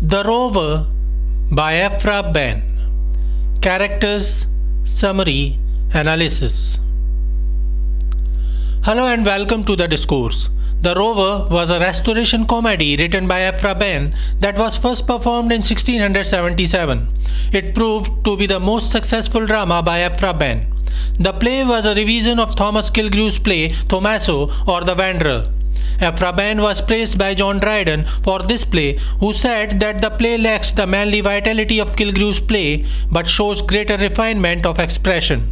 The Rover by Aphra Behn. Characters, Summary, Analysis. Hello and welcome to the discourse. The Rover was a restoration comedy written by Aphra Behn that was first performed in 1677. It proved to be the most successful drama by Aphra Behn. The play was a revision of Thomas Killigrew's play Thomaso or The Wanderer. Aphra Behn was praised by John Dryden for this play, who said that the play lacks the manly vitality of Killigrew's play but shows greater refinement of expression.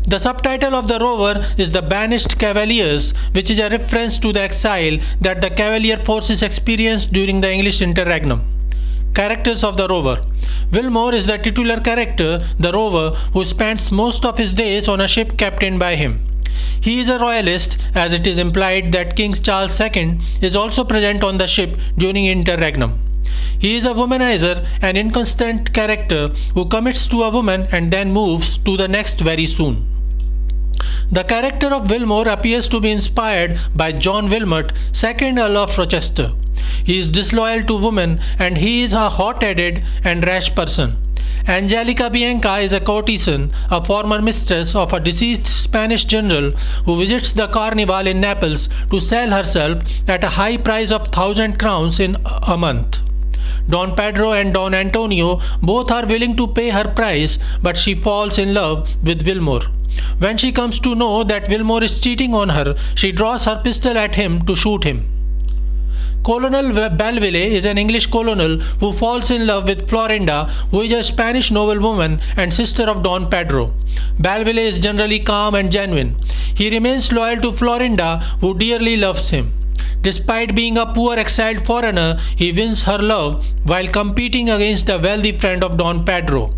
The subtitle of The Rover is The Banish'd Cavaliers, which is a reference to the exile that the Cavalier forces experienced during the English Interregnum. Characters of the Rover. Willmore is the titular character, the Rover, who spends most of his days on a ship captained by him. He is a Royalist, as it is implied that King Charles II is also present on the ship during Interregnum. He is a womanizer, an inconstant character who commits to a woman and then moves to the next very soon. The character of Willmore appears to be inspired by John Wilmot, 2nd Earl of Rochester. He is disloyal to women and he is a hotheaded and rash person. Angelica Bianca is a courtesan, a former mistress of a deceased Spanish general who visits the Carnival in Naples to sell herself at a high price of 1,000 crowns in a month. Don Pedro and Don Antonio both are willing to pay her price, but she falls in love with Willmore. When she comes to know that Willmore is cheating on her, she draws her pistol at him to shoot him. Colonel Belleville is an English colonel who falls in love with Florinda, who is a Spanish noblewoman and sister of Don Pedro. Belleville is generally calm and genuine. He remains loyal to Florinda, who dearly loves him. Despite being a poor exiled foreigner, he wins her love while competing against a wealthy friend of Don Pedro.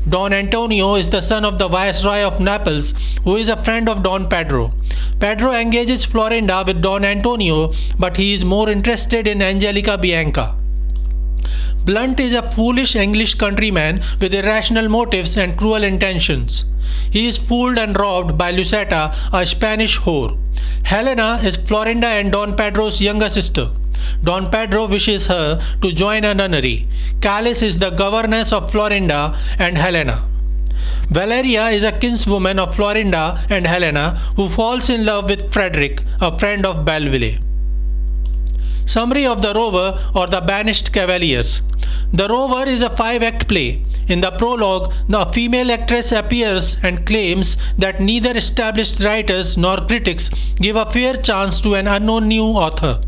Don Antonio is the son of the Viceroy of Naples, who is a friend of Don Pedro. Pedro engages Florinda with Don Antonio, but he is more interested in Angelica Bianca. Blunt is a foolish English countryman with irrational motives and cruel intentions. He is fooled and robbed by Lucetta, a Spanish whore. Hellena is Florinda and Don Pedro's younger sister. Don Pedro wishes her to join a nunnery. Calice is the governess of Florinda and Hellena. Valeria is a kinswoman of Florinda and Hellena who falls in love with Frederick, a friend of Belleville. Summary of The Rover or The Banish'd Cavaliers. The Rover is a 5-act play. In the prologue, the female actress appears and claims that neither established writers nor critics give a fair chance to an unknown new author.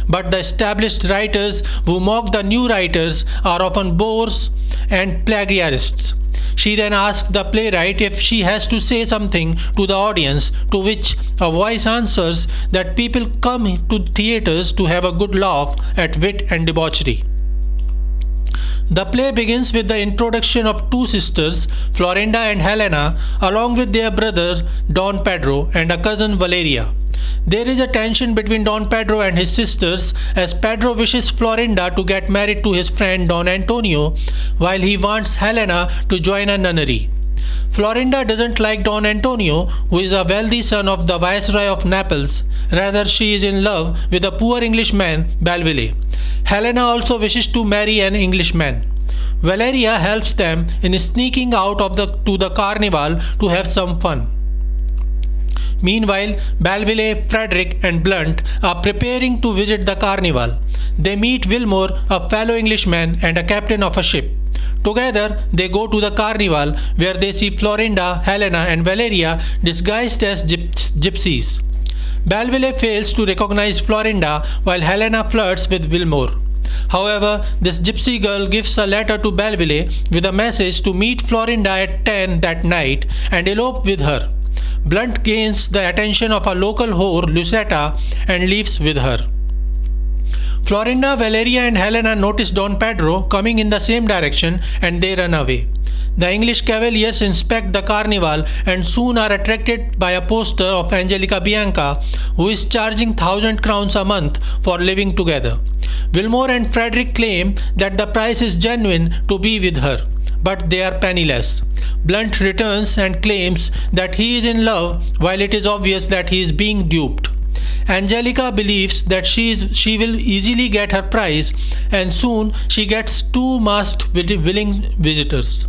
But the established writers who mock the new writers are often bores and plagiarists. She then asks the playwright if she has to say something to the audience, to which a voice answers that people come to theatres to have a good laugh at wit and debauchery. The play begins with the introduction of two sisters, Florinda and Hellena, along with their brother Don Pedro and a cousin Valeria. There is a tension between Don Pedro and his sisters as Pedro wishes Florinda to get married to his friend Don Antonio, while he wants Hellena to join a nunnery. Florinda doesn't like Don Antonio, who is a wealthy son of the Viceroy of Naples. Rather, she is in love with a poor Englishman, Belleville. Hellena also wishes to marry an Englishman. Valeria helps them in sneaking out to the carnival to have some fun. Meanwhile, Belleville, Frederick and Blunt are preparing to visit the carnival. They meet Willmore, a fellow Englishman and a captain of a ship. Together, they go to the carnival where they see Florinda, Hellena and Valeria disguised as gypsies. Belleville fails to recognize Florinda while Hellena flirts with Willmore. However, this gypsy girl gives a letter to Belleville with a message to meet Florinda at 10 that night and elope with her. Blunt gains the attention of a local whore, Lucetta, and leaves with her. Florinda, Valeria and Hellena notice Don Pedro coming in the same direction and they run away. The English Cavaliers inspect the carnival and soon are attracted by a poster of Angelica Bianca, who is charging 1,000 crowns a month for living together. Willmore and Frederick claim that the price is genuine to be with her, but they are penniless. Blunt returns and claims that he is in love while it is obvious that he is being duped. Angelica believes that she will easily get her prize, and soon she gets two masked willing visitors.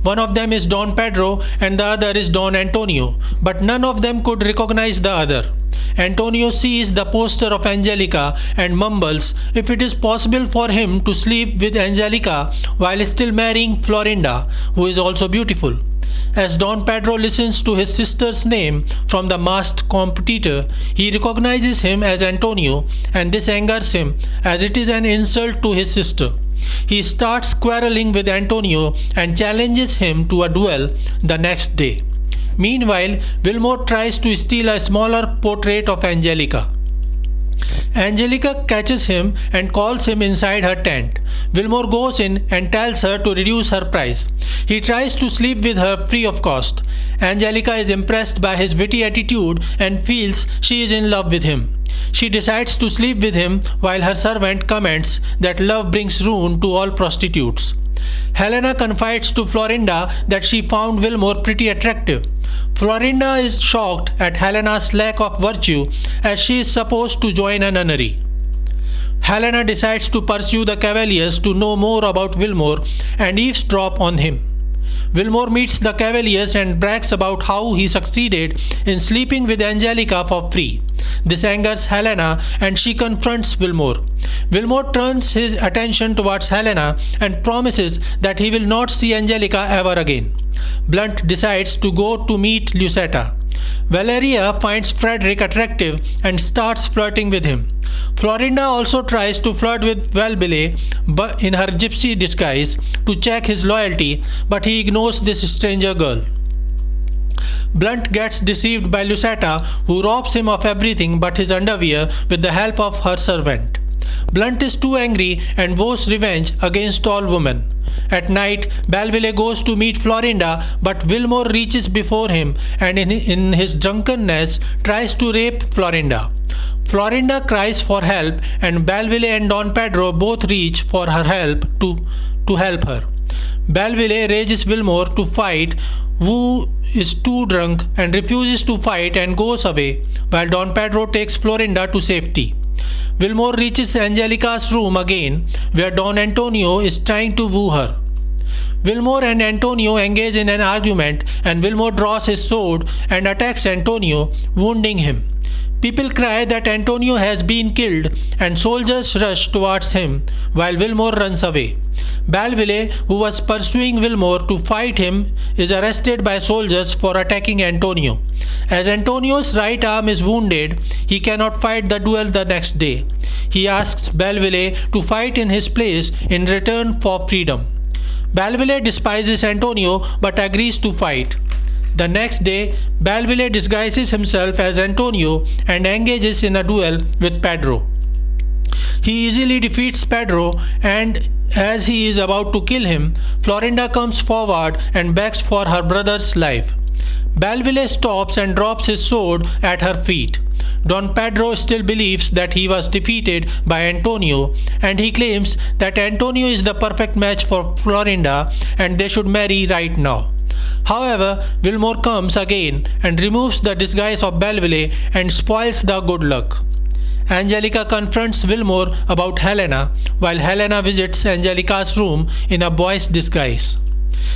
One of them is Don Pedro and the other is Don Antonio, but none of them could recognize the other. Antonio sees the poster of Angelica and mumbles if it is possible for him to sleep with Angelica while still marrying Florinda, who is also beautiful. As Don Pedro listens to his sister's name from the masked competitor, he recognizes him as Antonio, and this angers him as it is an insult to his sister. He starts quarreling with Antonio and challenges him to a duel the next day. Meanwhile, Willmore tries to steal a smaller portrait of Angelica. Angelica catches him and calls him inside her tent. Willmore goes in and tells her to reduce her price. He tries to sleep with her free of cost. Angelica is impressed by his witty attitude and feels she is in love with him. She decides to sleep with him while her servant comments that love brings ruin to all prostitutes. Hellena confides to Florinda that she found Willmore pretty attractive. Florinda is shocked at Helena's lack of virtue as she is supposed to join a nunnery. Hellena decides to pursue the Cavaliers to know more about Willmore and eavesdrop on him. Willmore meets the Cavaliers and brags about how he succeeded in sleeping with Angelica for free. This angers Hellena and she confronts Willmore. Willmore turns his attention towards Hellena and promises that he will not see Angelica ever again. Blunt decides to go to meet Lucetta. Valeria finds Frederick attractive and starts flirting with him. Florinda also tries to flirt with Valbile but in her gypsy disguise to check his loyalty, but he ignores this stranger girl. Blunt gets deceived by Lucetta, who robs him of everything but his underwear with the help of her servant. Blunt is too angry and vows revenge against all women. At night, Belville goes to meet Florinda, but Willmore reaches before him and in his drunkenness tries to rape Florinda. Florinda cries for help and Belville and Don Pedro both reach for her help to help her. Belville rages Willmore to fight, who is too drunk and refuses to fight and goes away, while Don Pedro takes Florinda to safety. Willmore reaches Angelica's room again, where Don Antonio is trying to woo her. Willmore and Antonio engage in an argument, and Willmore draws his sword and attacks Antonio, wounding him. People cry that Antonio has been killed, and soldiers rush towards him, while Willmore runs away. Belville, who was pursuing Willmore to fight him, is arrested by soldiers for attacking Antonio. As Antonio's right arm is wounded, he cannot fight the duel the next day. He asks Belville to fight in his place in return for freedom. Belville despises Antonio but agrees to fight. The next day, Belville disguises himself as Antonio and engages in a duel with Pedro. He easily defeats Pedro, and as he is about to kill him, Florinda comes forward and begs for her brother's life. Belville stops and drops his sword at her feet. Don Pedro still believes that he was defeated by Antonio, and he claims that Antonio is the perfect match for Florinda and they should marry right now. However, Willmore comes again and removes the disguise of Belville and spoils the good luck. Angelica confronts Willmore about Hellena, while Hellena visits Angelica's room in a boy's disguise.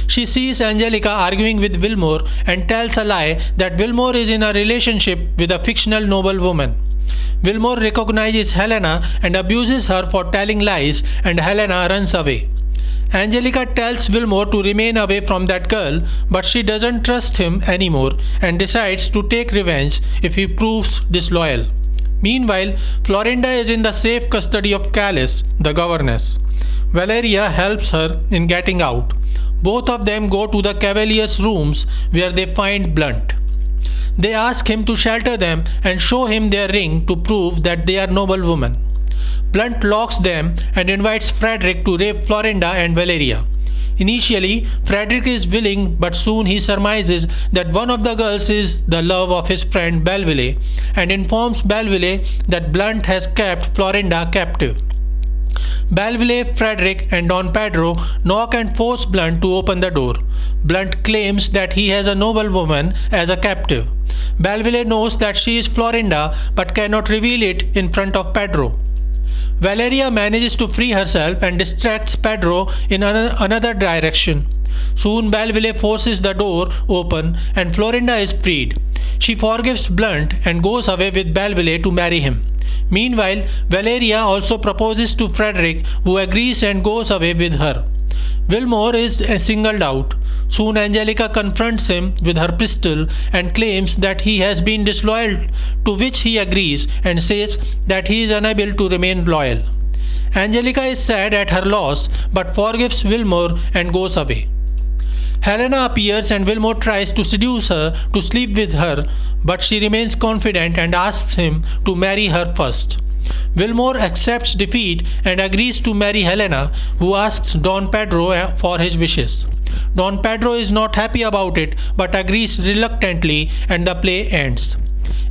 She sees Angelica arguing with Willmore and tells a lie that Willmore is in a relationship with a fictional noblewoman. Willmore recognizes Hellena and abuses her for telling lies, and Hellena runs away. Angelica tells Willmore to remain away from that girl, but she doesn't trust him anymore and decides to take revenge if he proves disloyal. Meanwhile, Florinda is in the safe custody of Callis, the governess. Valeria helps her in getting out. Both of them go to the Cavaliers' rooms where they find Blunt. They ask him to shelter them and show him their ring to prove that they are noblewomen. Blunt locks them and invites Frederick to rape Florinda and Valeria. Initially, Frederick is willing, but soon he surmises that one of the girls is the love of his friend Belville and informs Belville that Blunt has kept Florinda captive. Belville, Frederick, and Don Pedro knock and force Blunt to open the door. Blunt claims that he has a noblewoman as a captive. Belville knows that she is Florinda but cannot reveal it in front of Pedro. Valeria manages to free herself and distracts Pedro in another direction. Soon Belville forces the door open and Florinda is freed. She forgives Blunt and goes away with Belville to marry him. Meanwhile, Valeria also proposes to Frederick, who agrees and goes away with her. Willmore is singled out. Soon Angelica confronts him with her pistol and claims that he has been disloyal, to which he agrees and says that he is unable to remain loyal. Angelica is sad at her loss but forgives Willmore and goes away. Hellena appears and Willmore tries to seduce her to sleep with her, but she remains confident and asks him to marry her first. Willmore accepts defeat and agrees to marry Hellena, who asks Don Pedro for his wishes. Don Pedro is not happy about it but agrees reluctantly and the play ends.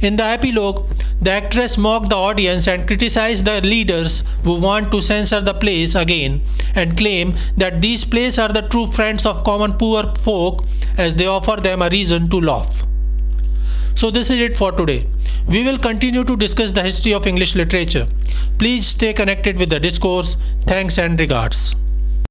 In the epilogue, the actress mocks the audience and criticizes the leaders who want to censor the plays again and claim that these plays are the true friends of common poor folk as they offer them a reason to laugh. So this is it for today. We will continue to discuss the history of English literature. Please stay connected with the discourse. Thanks and regards.